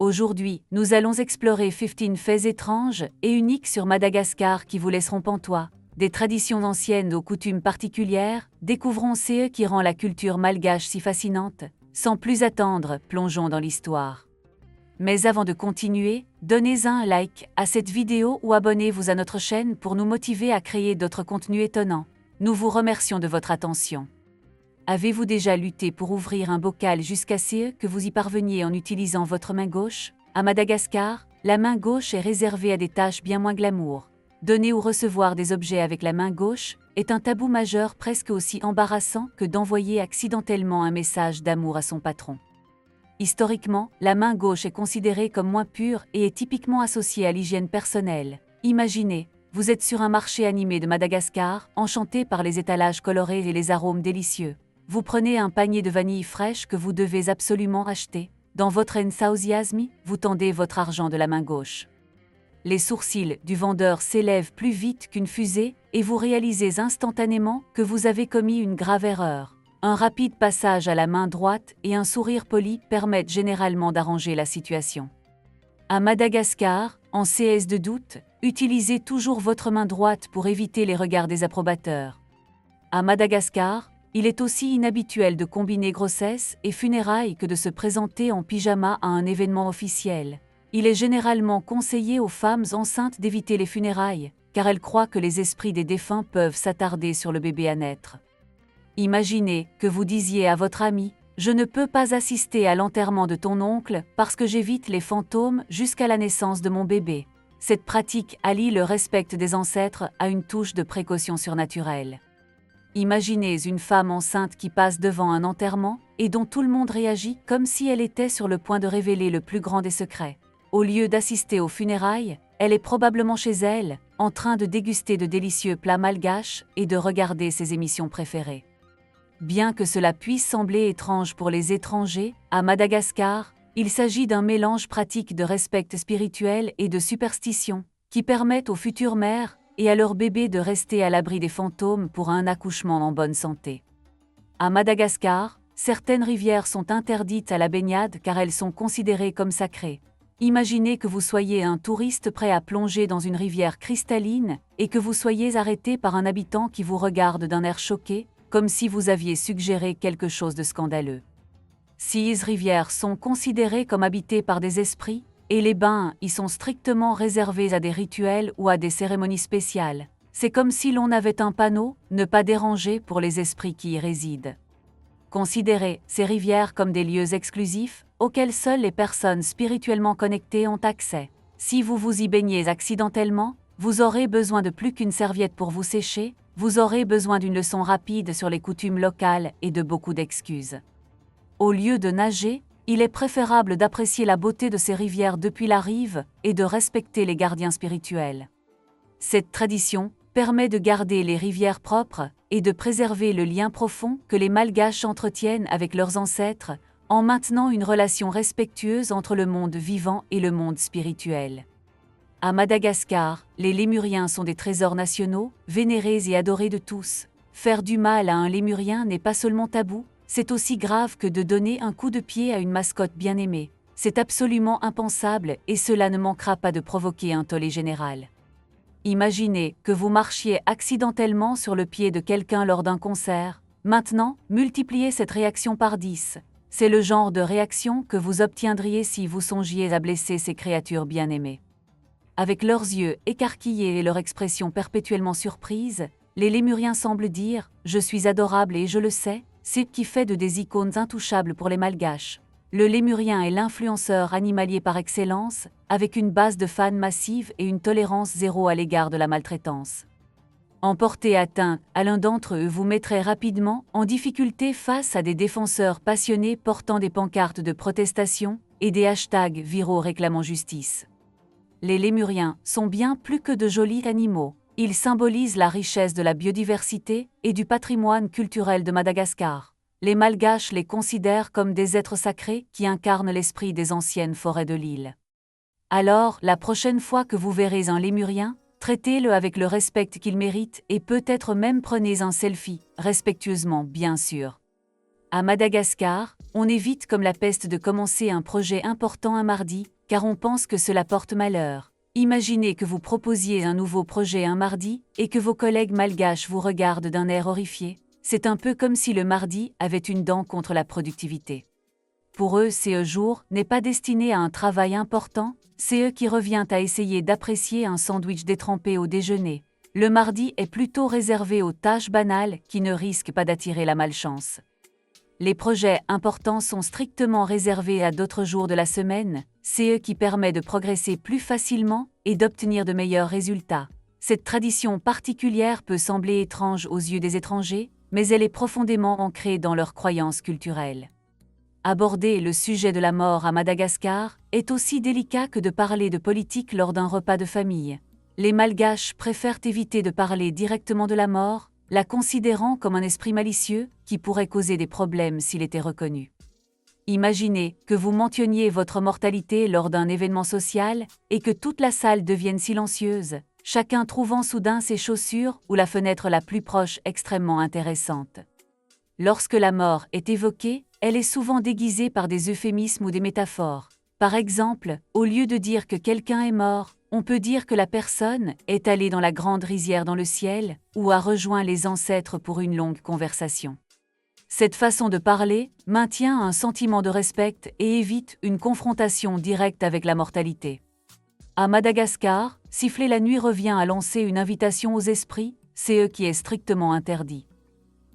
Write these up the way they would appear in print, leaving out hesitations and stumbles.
Aujourd'hui, nous allons explorer 15 faits étranges et uniques sur Madagascar qui vous laisseront pantois. Des traditions anciennes aux coutumes particulières, découvrons ce qui rend la culture malgache si fascinante. Sans plus attendre, plongeons dans l'histoire. Mais avant de continuer, donnez un like à cette vidéo ou abonnez-vous à notre chaîne pour nous motiver à créer d'autres contenus étonnants. Nous vous remercions de votre attention. Avez-vous déjà lutté pour ouvrir un bocal jusqu'à ce que vous y parveniez en utilisant votre main gauche? À Madagascar, la main gauche est réservée à des tâches bien moins glamour. Donner ou recevoir des objets avec la main gauche est un tabou majeur presque aussi embarrassant que d'envoyer accidentellement un message d'amour à son patron. Historiquement, la main gauche est considérée comme moins pure et est typiquement associée à l'hygiène personnelle. Imaginez, vous êtes sur un marché animé de Madagascar, enchanté par les étalages colorés et les arômes délicieux. Vous prenez un panier de vanille fraîche que vous devez absolument acheter. Dans votre enthousiasme, vous tendez votre argent de la main gauche. Les sourcils du vendeur s'élèvent plus vite qu'une fusée et vous réalisez instantanément que vous avez commis une grave erreur. Un rapide passage à la main droite et un sourire poli permettent généralement d'arranger la situation. À Madagascar, en cas de doute, utilisez toujours votre main droite pour éviter les regards des approbateurs. À Madagascar, il est aussi inhabituel de combiner grossesse et funérailles que de se présenter en pyjama à un événement officiel. Il est généralement conseillé aux femmes enceintes d'éviter les funérailles, car elles croient que les esprits des défunts peuvent s'attarder sur le bébé à naître. Imaginez que vous disiez à votre ami « Je ne peux pas assister à l'enterrement de ton oncle parce que j'évite les fantômes jusqu'à la naissance de mon bébé ». Cette pratique allie le respect des ancêtres à une touche de précaution surnaturelle. Imaginez une femme enceinte qui passe devant un enterrement et dont tout le monde réagit comme si elle était sur le point de révéler le plus grand des secrets. Au lieu d'assister aux funérailles, elle est probablement chez elle, en train de déguster de délicieux plats malgaches et de regarder ses émissions préférées. Bien que cela puisse sembler étrange pour les étrangers, à Madagascar, il s'agit d'un mélange pratique de respect spirituel et de superstition, qui permettent aux futures mères et à leurs bébés de rester à l'abri des fantômes pour un accouchement en bonne santé. À Madagascar, certaines rivières sont interdites à la baignade car elles sont considérées comme sacrées. Imaginez que vous soyez un touriste prêt à plonger dans une rivière cristalline et que vous soyez arrêté par un habitant qui vous regarde d'un air choqué, comme si vous aviez suggéré quelque chose de scandaleux. Ces rivières sont considérées comme habitées par des esprits, et les bains y sont strictement réservés à des rituels ou à des cérémonies spéciales. C'est comme si l'on avait un panneau « Ne pas déranger » pour les esprits qui y résident. Considérez ces rivières comme des lieux exclusifs, auxquels seules les personnes spirituellement connectées ont accès. Si vous vous y baignez accidentellement, vous aurez besoin de plus qu'une serviette pour vous sécher, vous aurez besoin d'une leçon rapide sur les coutumes locales et de beaucoup d'excuses. Au lieu de nager, il est préférable d'apprécier la beauté de ces rivières depuis la rive et de respecter les gardiens spirituels. Cette tradition permet de garder les rivières propres et de préserver le lien profond que les Malgaches entretiennent avec leurs ancêtres en maintenant une relation respectueuse entre le monde vivant et le monde spirituel. À Madagascar, les lémuriens sont des trésors nationaux, vénérés et adorés de tous. Faire du mal à un lémurien n'est pas seulement tabou, c'est aussi grave que de donner un coup de pied à une mascotte bien aimée. C'est absolument impensable et cela ne manquera pas de provoquer un tollé général. Imaginez que vous marchiez accidentellement sur le pied de quelqu'un lors d'un concert. Maintenant, multipliez cette réaction par 10. C'est le genre de réaction que vous obtiendriez si vous songiez à blesser ces créatures bien aimées. Avec leurs yeux écarquillés et leur expression perpétuellement surprise, les lémuriens semblent dire « Je suis adorable et je le sais », ce qui fait de des icônes intouchables pour les Malgaches. Le lémurien est l'influenceur animalier par excellence, avec une base de fans massive et une tolérance zéro à l'égard de la maltraitance. En porter atteinte à l'un d'entre eux vous mettrez rapidement en difficulté face à des défenseurs passionnés portant des pancartes de protestation et des hashtags viraux réclamant justice. Les lémuriens sont bien plus que de jolis animaux. Ils symbolisent la richesse de la biodiversité et du patrimoine culturel de Madagascar. Les Malgaches les considèrent comme des êtres sacrés qui incarnent l'esprit des anciennes forêts de l'île. Alors, la prochaine fois que vous verrez un lémurien, traitez-le avec le respect qu'il mérite et peut-être même prenez un selfie, respectueusement bien sûr. À Madagascar, on évite comme la peste de commencer un projet important un mardi, car on pense que cela porte malheur. Imaginez que vous proposiez un nouveau projet un mardi, et que vos collègues malgaches vous regardent d'un air horrifié. C'est un peu comme si le mardi avait une dent contre la productivité. Pour eux, ce jour n'est pas destiné à un travail important, c'est eux qui revient à essayer d'apprécier un sandwich détrempé au déjeuner. Le mardi est plutôt réservé aux tâches banales qui ne risquent pas d'attirer la malchance. Les projets importants sont strictement réservés à d'autres jours de la semaine, c'est eux qui permet de progresser plus facilement et d'obtenir de meilleurs résultats. Cette tradition particulière peut sembler étrange aux yeux des étrangers, mais elle est profondément ancrée dans leurs croyances culturelles. Aborder le sujet de la mort à Madagascar est aussi délicat que de parler de politique lors d'un repas de famille. Les Malgaches préfèrent éviter de parler directement de la mort, la considérant comme un esprit malicieux qui pourrait causer des problèmes s'il était reconnu. Imaginez que vous mentionniez votre mortalité lors d'un événement social et que toute la salle devienne silencieuse, chacun trouvant soudain ses chaussures ou la fenêtre la plus proche extrêmement intéressante. Lorsque la mort est évoquée, elle est souvent déguisée par des euphémismes ou des métaphores. Par exemple, au lieu de dire que quelqu'un est mort, on peut dire que la personne est allée dans la grande rizière dans le ciel ou a rejoint les ancêtres pour une longue conversation. Cette façon de parler maintient un sentiment de respect et évite une confrontation directe avec la mortalité. À Madagascar, siffler la nuit revient à lancer une invitation aux esprits, c'est eux qui est strictement interdit.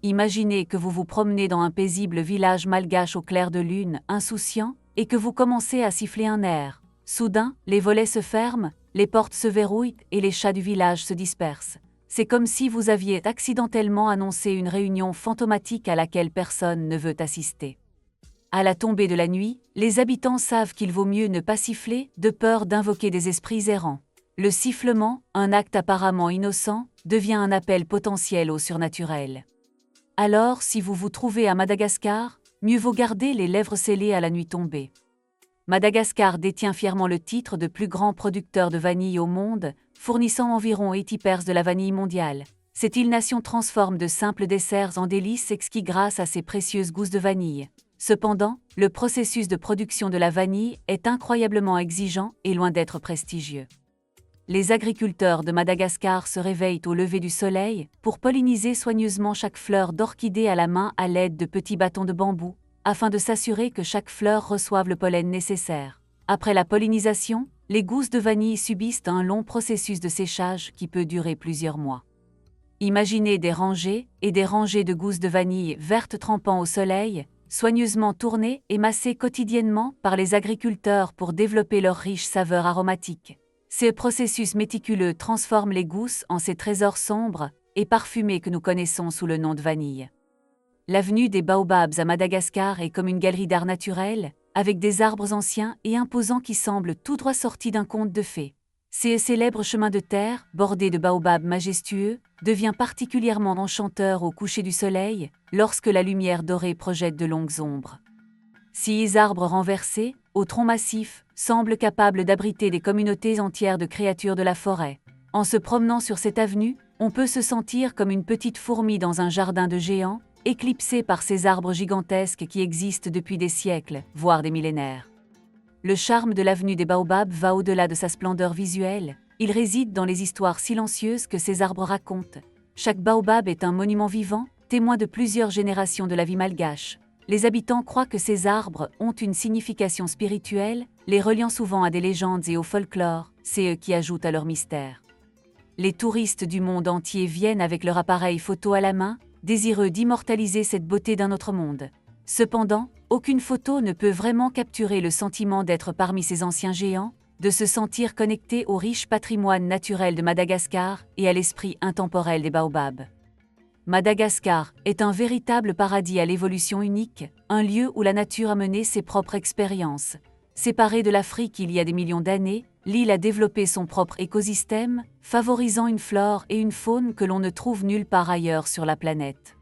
Imaginez que vous vous promenez dans un paisible village malgache au clair de lune, insouciant, et que vous commencez à siffler un air. Soudain, les volets se ferment, les portes se verrouillent et les chats du village se dispersent. C'est comme si vous aviez accidentellement annoncé une réunion fantomatique à laquelle personne ne veut assister. À la tombée de la nuit, les habitants savent qu'il vaut mieux ne pas siffler, de peur d'invoquer des esprits errants. Le sifflement, un acte apparemment innocent, devient un appel potentiel au surnaturel. Alors, si vous vous trouvez à Madagascar, mieux vaut garder les lèvres scellées à la nuit tombée. Madagascar détient fièrement le titre de plus grand producteur de vanille au monde, fournissant environ 80% de la vanille mondiale. Cette île-nation transforme de simples desserts en délices exquis grâce à ses précieuses gousses de vanille. Cependant, le processus de production de la vanille est incroyablement exigeant et loin d'être prestigieux. Les agriculteurs de Madagascar se réveillent au lever du soleil pour polliniser soigneusement chaque fleur d'orchidée à la main à l'aide de petits bâtons de bambou, afin de s'assurer que chaque fleur reçoive le pollen nécessaire. Après la pollinisation, les gousses de vanille subissent un long processus de séchage qui peut durer plusieurs mois. Imaginez des rangées et des rangées de gousses de vanille vertes trempant au soleil, soigneusement tournées et massées quotidiennement par les agriculteurs pour développer leur riche saveur aromatique. Ce processus méticuleux transforme les gousses en ces trésors sombres et parfumés que nous connaissons sous le nom de vanille. L'avenue des Baobabs à Madagascar est comme une galerie d'art naturel, avec des arbres anciens et imposants qui semblent tout droit sortis d'un conte de fées. Ce célèbre chemin de terre, bordé de baobabs majestueux, devient particulièrement enchanteur au coucher du soleil, lorsque la lumière dorée projette de longues ombres. Ces arbres renversés, au tronc massif, semblent capables d'abriter des communautés entières de créatures de la forêt. En se promenant sur cette avenue, on peut se sentir comme une petite fourmi dans un jardin de géants, éclipsé par ces arbres gigantesques qui existent depuis des siècles, voire des millénaires. Le charme de l'avenue des Baobabs va au-delà de sa splendeur visuelle, il réside dans les histoires silencieuses que ces arbres racontent. Chaque baobab est un monument vivant, témoin de plusieurs générations de la vie malgache. Les habitants croient que ces arbres ont une signification spirituelle, les reliant souvent à des légendes et au folklore, c'est eux qui ajoutent à leur mystère. Les touristes du monde entier viennent avec leur appareil photo à la main, désireux d'immortaliser cette beauté d'un autre monde. Cependant, aucune photo ne peut vraiment capturer le sentiment d'être parmi ces anciens géants, de se sentir connecté au riche patrimoine naturel de Madagascar et à l'esprit intemporel des baobabs. Madagascar est un véritable paradis à l'évolution unique, un lieu où la nature a mené ses propres expériences. Séparée de l'Afrique il y a des millions d'années, l'île a développé son propre écosystème, favorisant une flore et une faune que l'on ne trouve nulle part ailleurs sur la planète.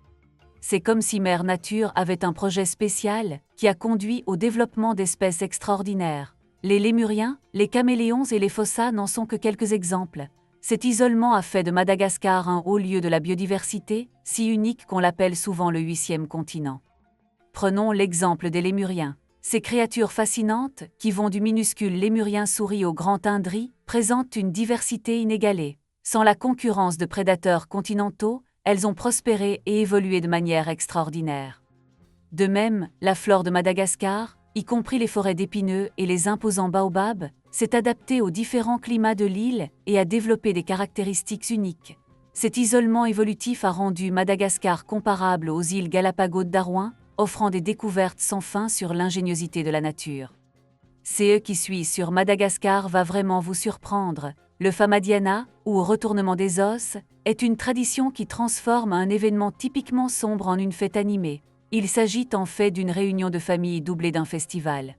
C'est comme si Mère Nature avait un projet spécial qui a conduit au développement d'espèces extraordinaires. Les lémuriens, les caméléons et les phocas n'en sont que quelques exemples. Cet isolement a fait de Madagascar un haut lieu de la biodiversité, si unique qu'on l'appelle souvent le 8e continent. Prenons l'exemple des lémuriens. Ces créatures fascinantes, qui vont du minuscule lémurien souris au grand indri, présentent une diversité inégalée. Sans la concurrence de prédateurs continentaux, elles ont prospéré et évolué de manière extraordinaire. De même, la flore de Madagascar, y compris les forêts d'épineux et les imposants baobabs, s'est adaptée aux différents climats de l'île et a développé des caractéristiques uniques. Cet isolement évolutif a rendu Madagascar comparable aux îles Galapagos de Darwin, offrant des découvertes sans fin sur l'ingéniosité de la nature. Ce qui suit sur Madagascar va vraiment vous surprendre. Le Famadiana, ou retournement des os, est une tradition qui transforme un événement typiquement sombre en une fête animée. Il s'agit en fait d'une réunion de famille doublée d'un festival.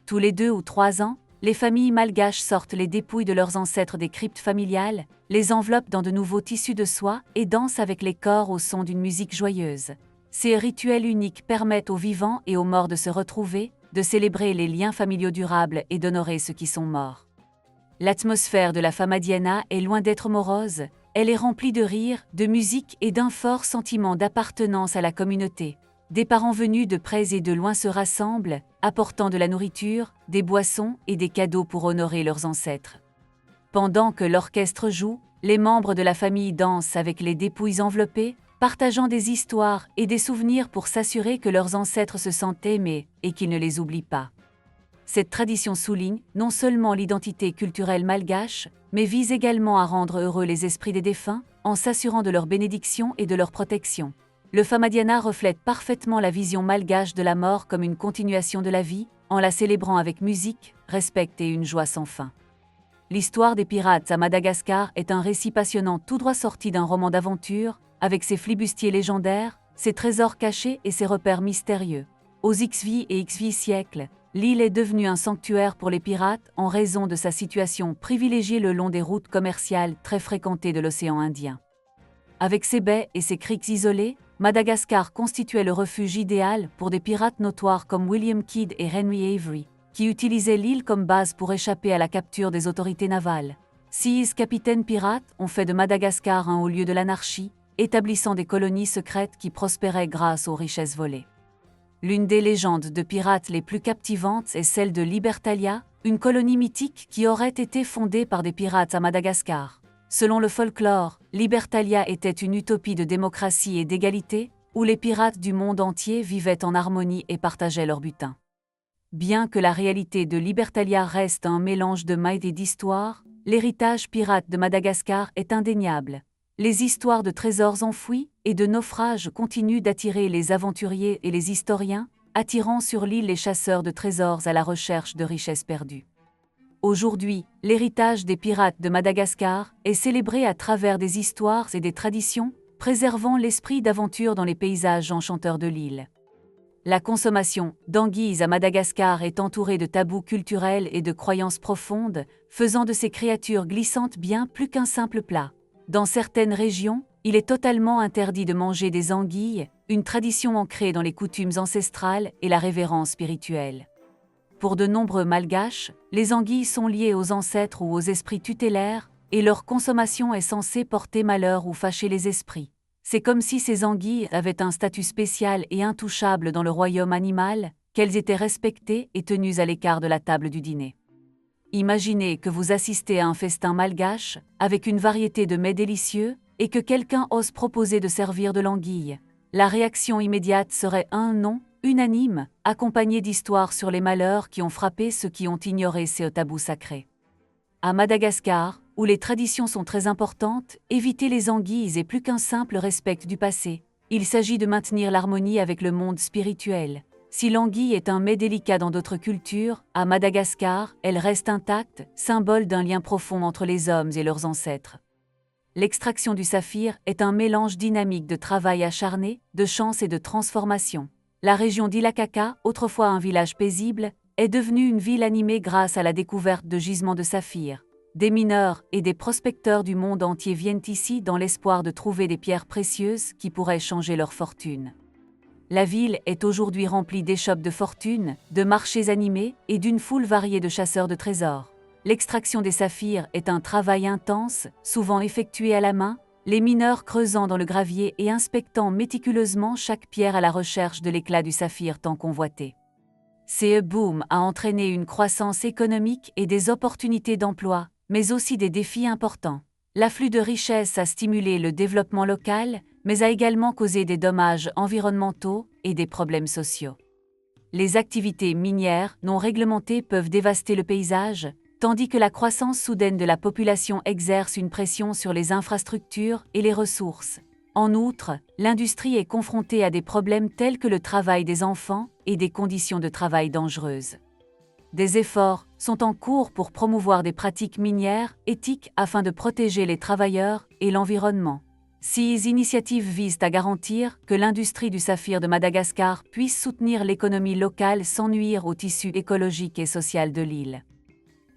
Tous les 2 ou 3 ans, les familles malgaches sortent les dépouilles de leurs ancêtres des cryptes familiales, les enveloppent dans de nouveaux tissus de soie et dansent avec les corps au son d'une musique joyeuse. Ces rituels uniques permettent aux vivants et aux morts de se retrouver, de célébrer les liens familiaux durables et d'honorer ceux qui sont morts. L'atmosphère de la Famadiana est loin d'être morose, elle est remplie de rires, de musique et d'un fort sentiment d'appartenance à la communauté. Des parents venus de près et de loin se rassemblent, apportant de la nourriture, des boissons et des cadeaux pour honorer leurs ancêtres. Pendant que l'orchestre joue, les membres de la famille dansent avec les dépouilles enveloppées, partageant des histoires et des souvenirs pour s'assurer que leurs ancêtres se sentent aimés et qu'ils ne les oublient pas. Cette tradition souligne non seulement l'identité culturelle malgache, mais vise également à rendre heureux les esprits des défunts, en s'assurant de leur bénédiction et de leur protection. Le Famadiana reflète parfaitement la vision malgache de la mort comme une continuation de la vie, en la célébrant avec musique, respect et une joie sans fin. L'histoire des pirates à Madagascar est un récit passionnant tout droit sorti d'un roman d'aventure, avec ses flibustiers légendaires, ses trésors cachés et ses repères mystérieux. Aux XV et XV siècles, l'île est devenue un sanctuaire pour les pirates en raison de sa situation privilégiée le long des routes commerciales très fréquentées de l'océan Indien. Avec ses baies et ses criques isolées, Madagascar constituait le refuge idéal pour des pirates notoires comme William Kidd et Henry Avery, qui utilisaient l'île comme base pour échapper à la capture des autorités navales. 6 capitaines pirates ont fait de Madagascar un haut lieu de l'anarchie, établissant des colonies secrètes qui prospéraient grâce aux richesses volées. L'une des légendes de pirates les plus captivantes est celle de Libertalia, une colonie mythique qui aurait été fondée par des pirates à Madagascar. Selon le folklore, Libertalia était une utopie de démocratie et d'égalité, où les pirates du monde entier vivaient en harmonie et partageaient leur butin. Bien que la réalité de Libertalia reste un mélange de mythes et d'histoires, l'héritage pirate de Madagascar est indéniable. Les histoires de trésors enfouis et de naufrages continuent d'attirer les aventuriers et les historiens, attirant sur l'île les chasseurs de trésors à la recherche de richesses perdues. Aujourd'hui, l'héritage des pirates de Madagascar est célébré à travers des histoires et des traditions, préservant l'esprit d'aventure dans les paysages enchanteurs de l'île. La consommation d'anguilles à Madagascar est entourée de tabous culturels et de croyances profondes, faisant de ces créatures glissantes bien plus qu'un simple plat. Dans certaines régions, il est totalement interdit de manger des anguilles, une tradition ancrée dans les coutumes ancestrales et la révérence spirituelle. Pour de nombreux malgaches, les anguilles sont liées aux ancêtres ou aux esprits tutélaires, et leur consommation est censée porter malheur ou fâcher les esprits. C'est comme si ces anguilles avaient un statut spécial et intouchable dans le royaume animal, qu'elles étaient respectées et tenues à l'écart de la table du dîner. Imaginez que vous assistez à un festin malgache, avec une variété de mets délicieux, et que quelqu'un ose proposer de servir de l'anguille. La réaction immédiate serait un non, unanime, accompagné d'histoires sur les malheurs qui ont frappé ceux qui ont ignoré ces tabous sacrés. À Madagascar, où les traditions sont très importantes, éviter les anguilles est plus qu'un simple respect du passé. Il s'agit de maintenir l'harmonie avec le monde spirituel. Si l'anguille est un mets délicat dans d'autres cultures, à Madagascar, elle reste intacte, symbole d'un lien profond entre les hommes et leurs ancêtres. L'extraction du saphir est un mélange dynamique de travail acharné, de chance et de transformation. La région d'Ilakaka, autrefois un village paisible, est devenue une ville animée grâce à la découverte de gisements de saphir. Des mineurs et des prospecteurs du monde entier viennent ici dans l'espoir de trouver des pierres précieuses qui pourraient changer leur fortune. La ville est aujourd'hui remplie d'échoppes de fortune, de marchés animés et d'une foule variée de chasseurs de trésors. L'extraction des saphirs est un travail intense, souvent effectué à la main, les mineurs creusant dans le gravier et inspectant méticuleusement chaque pierre à la recherche de l'éclat du saphir tant convoité. Ce boom a entraîné une croissance économique et des opportunités d'emploi, mais aussi des défis importants. L'afflux de richesses a stimulé le développement local, mais a également causé des dommages environnementaux et des problèmes sociaux. Les activités minières non réglementées peuvent dévaster le paysage, tandis que la croissance soudaine de la population exerce une pression sur les infrastructures et les ressources. En outre, l'industrie est confrontée à des problèmes tels que le travail des enfants et des conditions de travail dangereuses. Des efforts sont en cours pour promouvoir des pratiques minières éthiques afin de protéger les travailleurs et l'environnement. Ces initiatives visent à garantir que l'industrie du saphir de Madagascar puisse soutenir l'économie locale sans nuire au tissu écologique et social de l'île.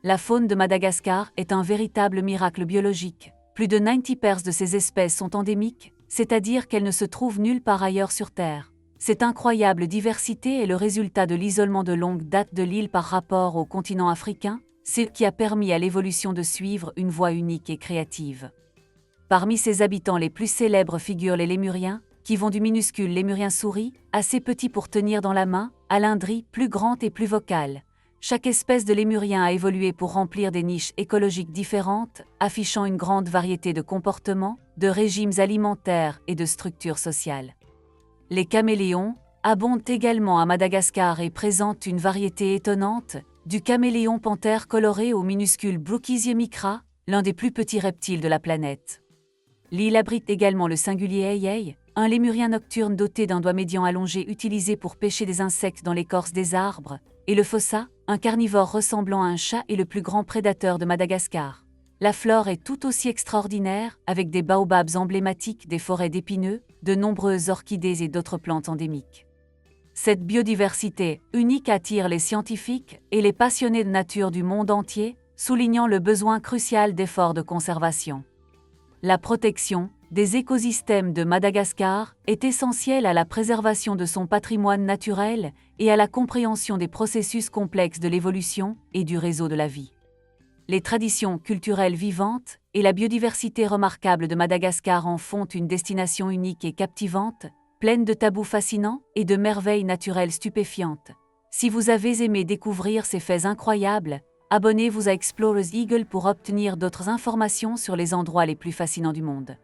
La faune de Madagascar est un véritable miracle biologique. Plus de 90% de ces espèces sont endémiques, c'est-à-dire qu'elles ne se trouvent nulle part ailleurs sur Terre. Cette incroyable diversité est le résultat de l'isolement de longue date de l'île par rapport au continent africain, ce qui a permis à l'évolution de suivre une voie unique et créative. Parmi ses habitants les plus célèbres figurent les lémuriens, qui vont du minuscule lémurien souris, assez petit pour tenir dans la main, à l'indri, plus grand et plus vocal. Chaque espèce de lémurien a évolué pour remplir des niches écologiques différentes, affichant une grande variété de comportements, de régimes alimentaires et de structures sociales. Les caméléons abondent également à Madagascar et présentent une variété étonnante, du caméléon panthère coloré au minuscule Brookesia micra, l'un des plus petits reptiles de la planète. L'île abrite également le singulier Aïe, un lémurien nocturne doté d'un doigt médian allongé utilisé pour pêcher des insectes dans l'écorce des arbres, et le fossa, un carnivore ressemblant à un chat et le plus grand prédateur de Madagascar. La flore est tout aussi extraordinaire, avec des baobabs emblématiques des forêts d'épineux, de nombreuses orchidées et d'autres plantes endémiques. Cette biodiversité unique attire les scientifiques et les passionnés de nature du monde entier, soulignant le besoin crucial d'efforts de conservation. La protection des écosystèmes de Madagascar est essentielle à la préservation de son patrimoine naturel et à la compréhension des processus complexes de l'évolution et du réseau de la vie. Les traditions culturelles vivantes et la biodiversité remarquable de Madagascar en font une destination unique et captivante, pleine de tabous fascinants et de merveilles naturelles stupéfiantes. Si vous avez aimé découvrir ces faits incroyables, abonnez-vous à Explorers Eagle pour obtenir d'autres informations sur les endroits les plus fascinants du monde.